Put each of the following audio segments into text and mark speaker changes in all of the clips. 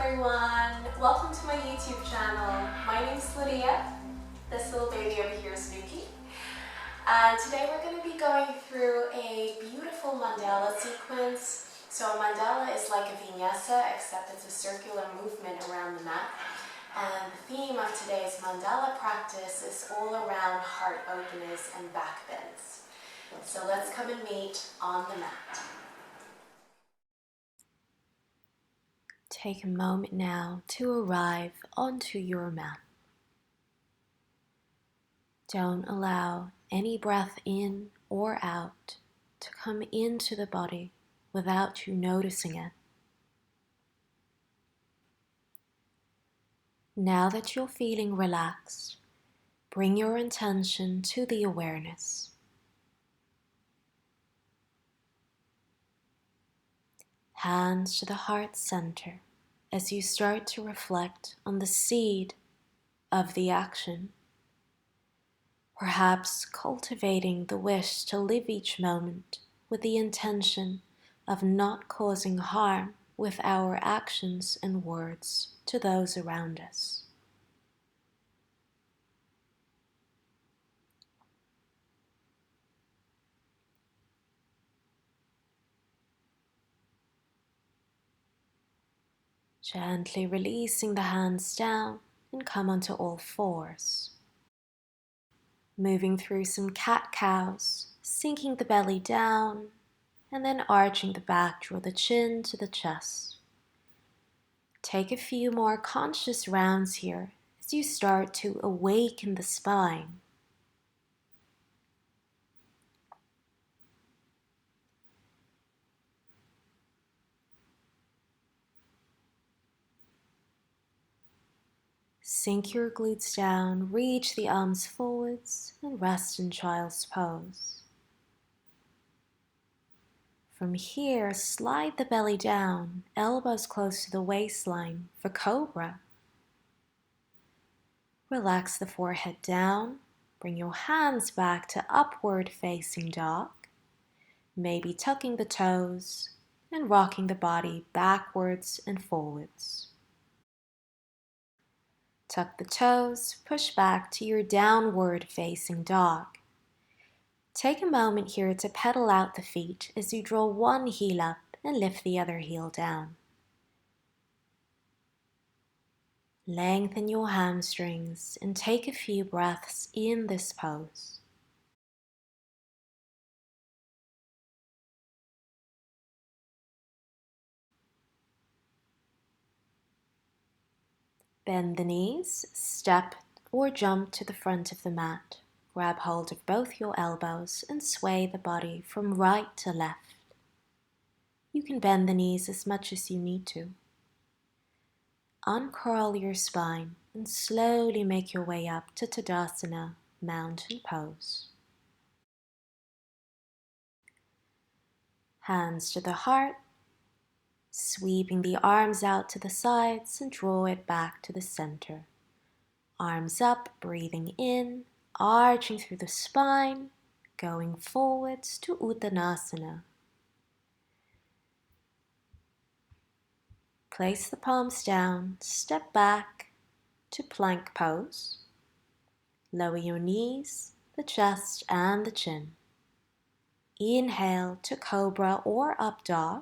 Speaker 1: everyone, welcome to my YouTube channel. My name is Lydia. This little baby over here is Nuki. And today we're going to be going through a beautiful mandala sequence. So a mandala is like a vinyasa, except it's a circular movement around the mat. And the theme of today's mandala practice is all around heart openers and back bends. So let's come and meet on the mat. Take a moment now to arrive onto your mat. Don't allow any breath in or out to come into the body without you noticing it. Now that you're feeling relaxed, bring your attention to the awareness. Hands to the heart center as you start to reflect on the seed of the action. Perhaps cultivating the wish to live each moment with the intention of not causing harm with our actions and words to those around us. Gently releasing the hands down and come onto all fours. Moving through some cat-cows, sinking the belly down, and then arching the back, draw the chin to the chest. Take a few more conscious rounds here as you start to awaken the spine. Sink your glutes down, reach the arms forwards, and rest in child's pose. From here, slide the belly down, elbows close to the waistline for cobra. Relax the forehead down, bring your hands back to upward facing dog, maybe tucking the toes and rocking the body backwards and forwards. Tuck the toes, push back to your downward facing dog. Take a moment here to pedal out the feet as you draw one heel up and lift the other heel down. Lengthen your hamstrings and take a few breaths in this pose. Bend the knees, step or jump to the front of the mat. Grab hold of both your elbows and sway the body from right to left. You can bend the knees as much as you need to. Uncurl your spine and slowly make your way up to Tadasana, Mountain Pose. Hands to the heart, sweeping the arms out to the sides and draw it back to the center. Arms up, breathing in, arching through the spine, going forwards to Uttanasana. Place the palms down, step back to plank pose. Lower your knees, the chest and the chin. Inhale to cobra or up dog.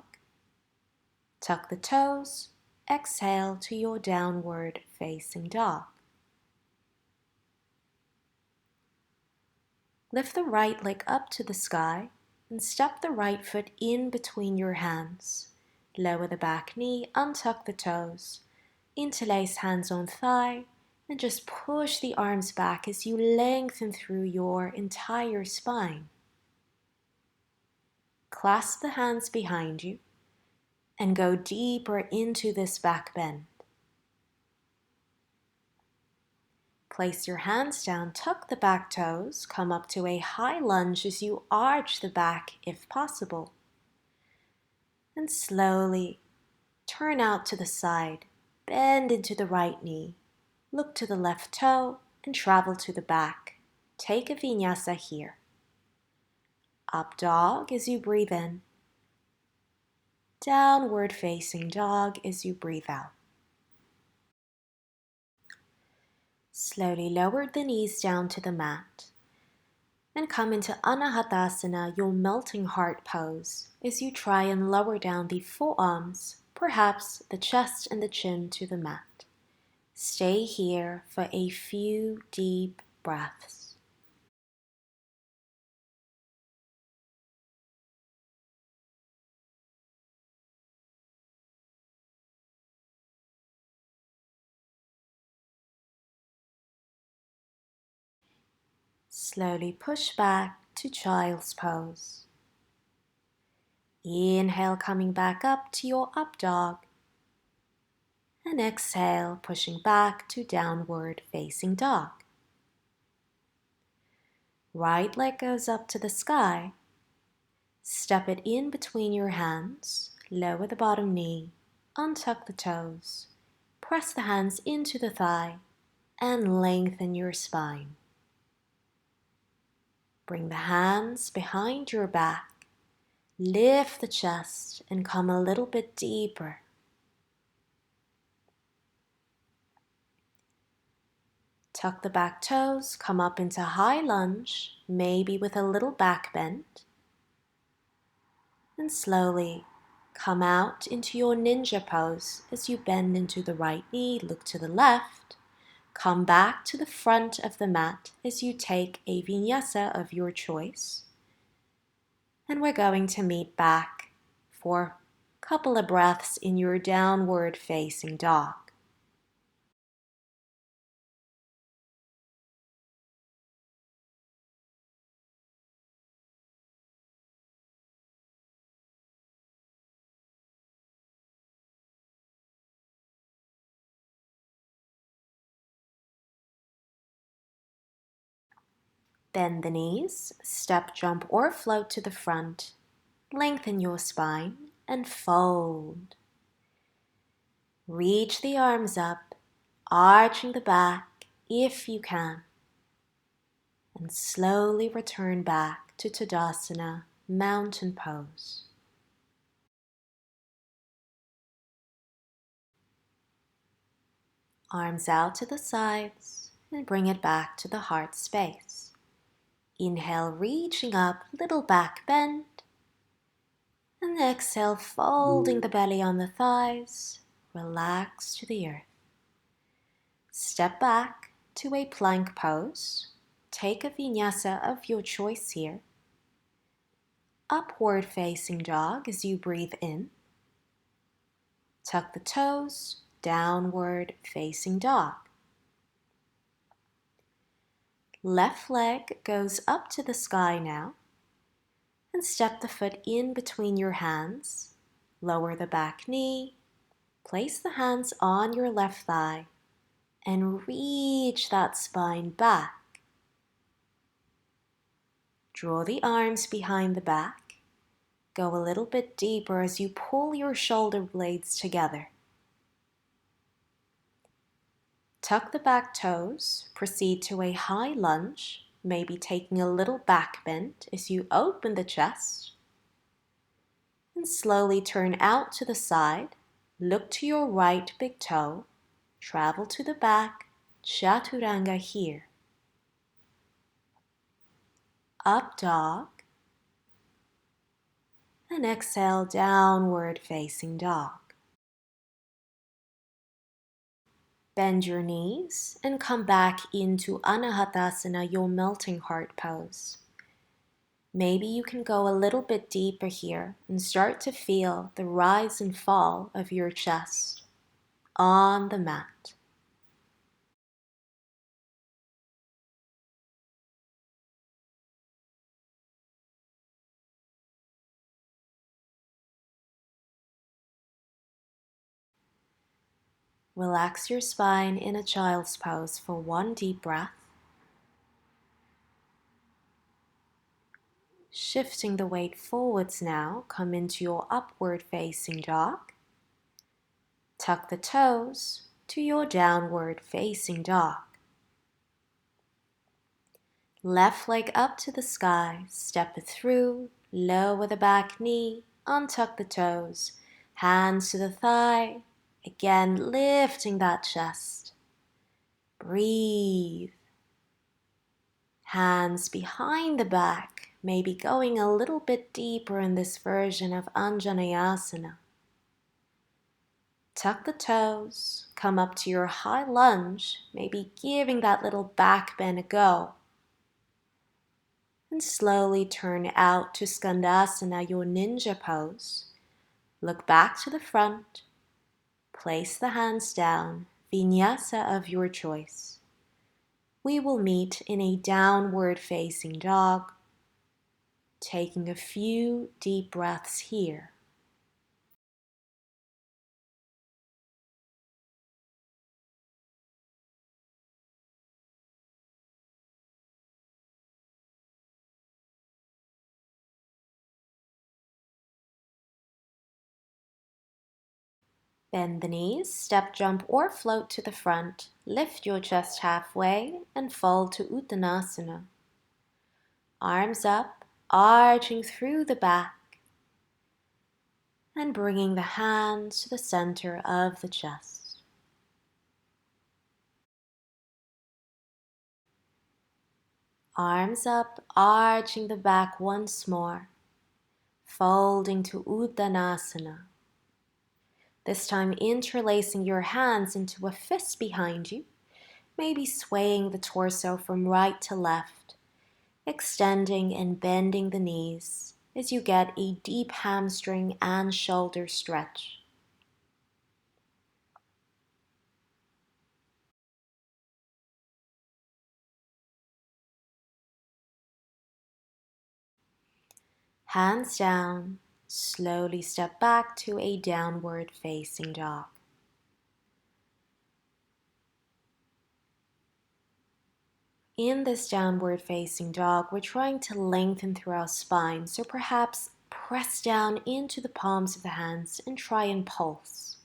Speaker 1: Tuck the toes, exhale to your downward facing dog. Lift the right leg up to the sky and step the right foot in between your hands. Lower the back knee, untuck the toes. Interlace hands on thigh and just push the arms back as you lengthen through your entire spine. Clasp the hands behind you and go deeper into this back bend. Place your hands down, tuck the back toes, come up to a high lunge as you arch the back if possible. And slowly turn out to the side, bend into the right knee, look to the left toe and travel to the back. Take a vinyasa here. Up dog as you breathe in. Downward facing dog as you breathe out. Slowly lower the knees down to the mat and come into Anahatasana, your melting heart pose, as you try and lower down the forearms, perhaps the chest and the chin to the mat. Stay here for a few deep breaths. Slowly push back to child's pose. Inhale, coming back up to your up dog. And exhale, pushing back to downward facing dog. Right leg goes up to the sky. Step it in between your hands, lower the bottom knee, untuck the toes, press the hands into the thigh, and lengthen your spine. Bring the hands behind your back, lift the chest, and come a little bit deeper. Tuck the back toes, come up into high lunge, maybe with a little back bend. And slowly come out into your ninja pose as you bend into the right knee, look to the left. Come back to the front of the mat as you take a vinyasa of your choice. And we're going to meet back for a couple of breaths in your downward facing dog. Bend the knees, step, jump, or float to the front. Lengthen your spine and fold. Reach the arms up, arching the back if you can. And slowly return back to Tadasana, mountain pose. Arms out to the sides and bring it back to the heart space. Inhale, reaching up, little back bend. And exhale, folding the belly on the thighs. Relax to the earth. Step back to a plank pose. Take a vinyasa of your choice here. Upward facing dog as you breathe in. Tuck the toes, downward facing dog. Left leg goes up to the sky now. And step the foot in between your hands. Lower the back knee. Place the hands on your left thigh. And reach that spine back. Draw the arms behind the back. Go a little bit deeper as you pull your shoulder blades together. Tuck the back toes, proceed to a high lunge, maybe taking a little back bend as you open the chest. And slowly turn out to the side, look to your right big toe, travel to the back, Chaturanga here. Up dog, and exhale, downward facing dog. Bend your knees and come back into Anahatasana, your melting heart pose. Maybe you can go a little bit deeper here and start to feel the rise and fall of your chest on the mat. Relax your spine in a child's pose for one deep breath. Shifting the weight forwards now, come into your upward facing dog. Tuck the toes to your downward facing dog. Left leg up to the sky, step it through, lower the back knee, untuck the toes, hands to the thigh, again lifting that chest. Breathe. Hands behind the back, maybe going a little bit deeper in this version of Anjaneyasana. Tuck the toes, come up to your high lunge, maybe giving that little back bend a go. And slowly turn out to Skandasana, your ninja pose. Look back to the front. Place the hands down, vinyasa of your choice. We will meet in a downward facing dog, taking a few deep breaths here. Bend the knees, step, jump, or float to the front. Lift your chest halfway and fall to Uttanasana. Arms up, arching through the back, and bringing the hands to the center of the chest. Arms up, arching the back once more, folding to Uttanasana. This time interlacing your hands into a fist behind you, maybe swaying the torso from right to left, extending and bending the knees as you get a deep hamstring and shoulder stretch. Hands down, slowly step back to a downward facing dog. In this downward facing dog, we're trying to lengthen through our spine, so perhaps press down into the palms of the hands and try and pulse.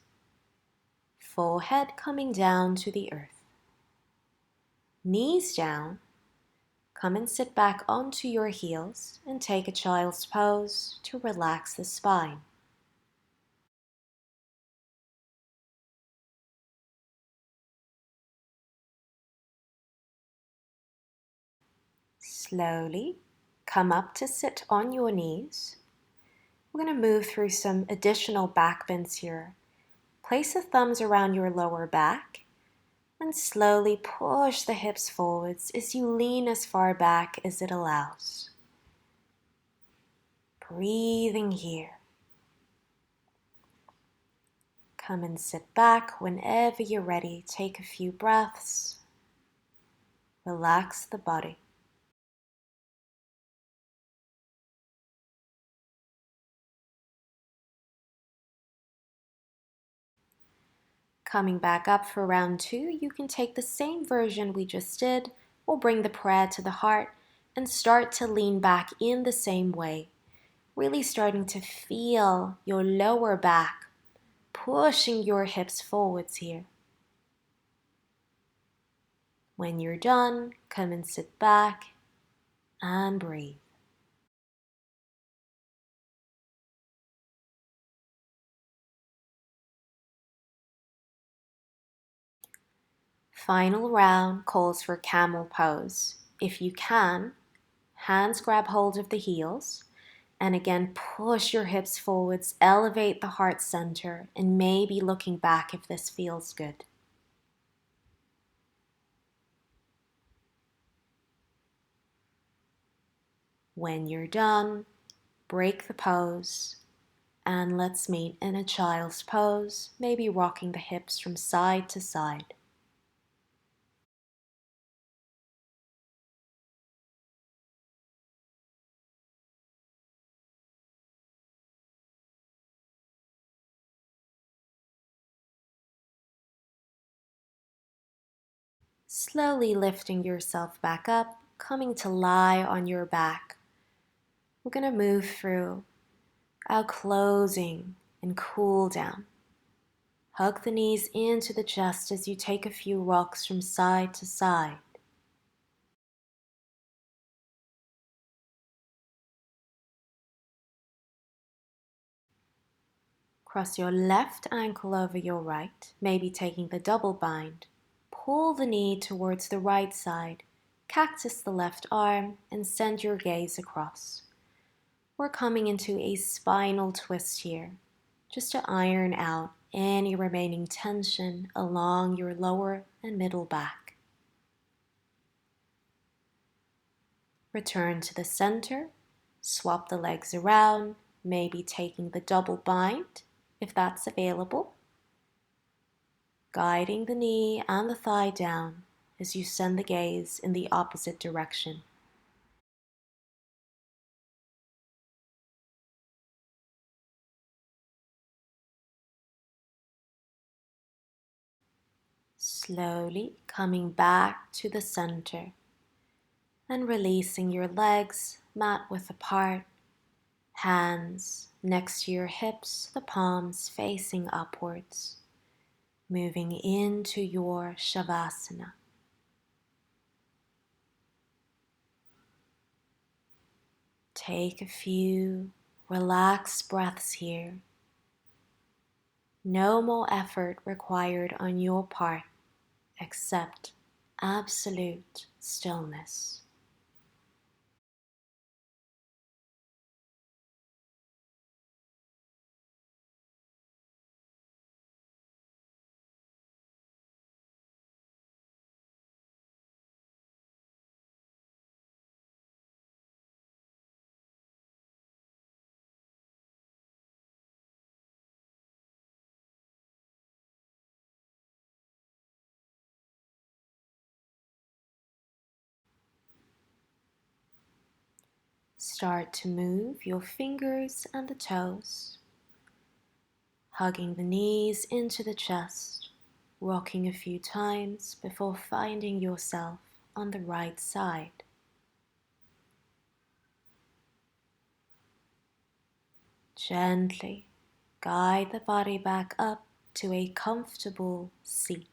Speaker 1: Forehead coming down to the earth. Knees down. Come and sit back onto your heels and take a child's pose to relax the spine. Slowly come up to sit on your knees. We're going to move through some additional back bends here. Place the thumbs around your lower back and slowly push the hips forwards as you lean as far back as it allows. Breathing here. Come and sit back whenever you're ready. Take a few breaths. Relax the body. Coming back up for round 2, you can take the same version we just did. We'll bring the prayer to the heart and start to lean back in the same way. Really starting to feel your lower back, pushing your hips forwards here. When you're done, come and sit back and breathe. Final round calls for Camel Pose. If you can, hands grab hold of the heels, and again push your hips forwards, elevate the heart center, and maybe looking back if this feels good. When you're done, break the pose, and let's meet in a child's pose, maybe rocking the hips from side to side. Slowly lifting yourself back up, coming to lie on your back. We're going to move through our closing and cool down. Hug the knees into the chest as you take a few rocks from side to side. Cross your left ankle over your right, maybe taking the double bind. pull the knee towards the right side, cactus the left arm, and send your gaze across. We're coming into a spinal twist here, just to iron out any remaining tension along your lower and middle back. Return to the center, swap the legs around, maybe taking the double bind if that's available. Guiding the knee and the thigh down as you send the gaze in the opposite direction. Slowly coming back to the center and releasing your legs mat width apart, hands next to your hips, the palms facing upwards, moving into your Shavasana. Take a few relaxed breaths here. No more effort required on your part except absolute stillness. Start to move your fingers and the toes, hugging the knees into the chest, rocking a few times before finding yourself on the right side. Gently guide the body back up to a comfortable seat.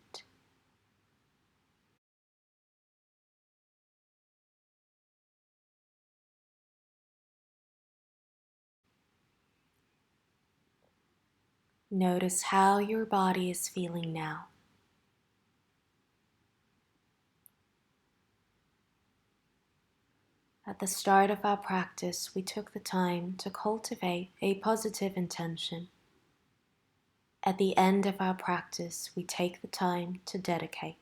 Speaker 1: Notice how your body is feeling now. At the start of our practice, we took the time to cultivate a positive intention. At the end of our practice, we take the time to dedicate.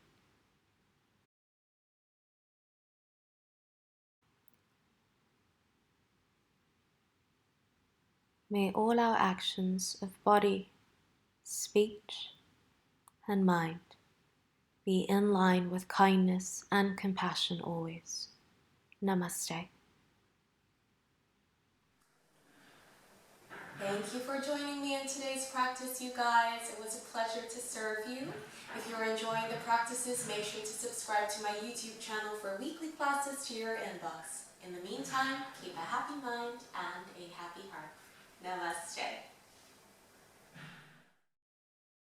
Speaker 1: May all our actions of body, speech, and mind be in line with kindness and compassion always. Namaste. Thank you for joining me in today's practice, you guys. It was a pleasure to serve you. If you're enjoying the practices, make sure to subscribe to my YouTube channel for weekly classes to your inbox. In the meantime, keep a happy mind and a happy heart. Namaste.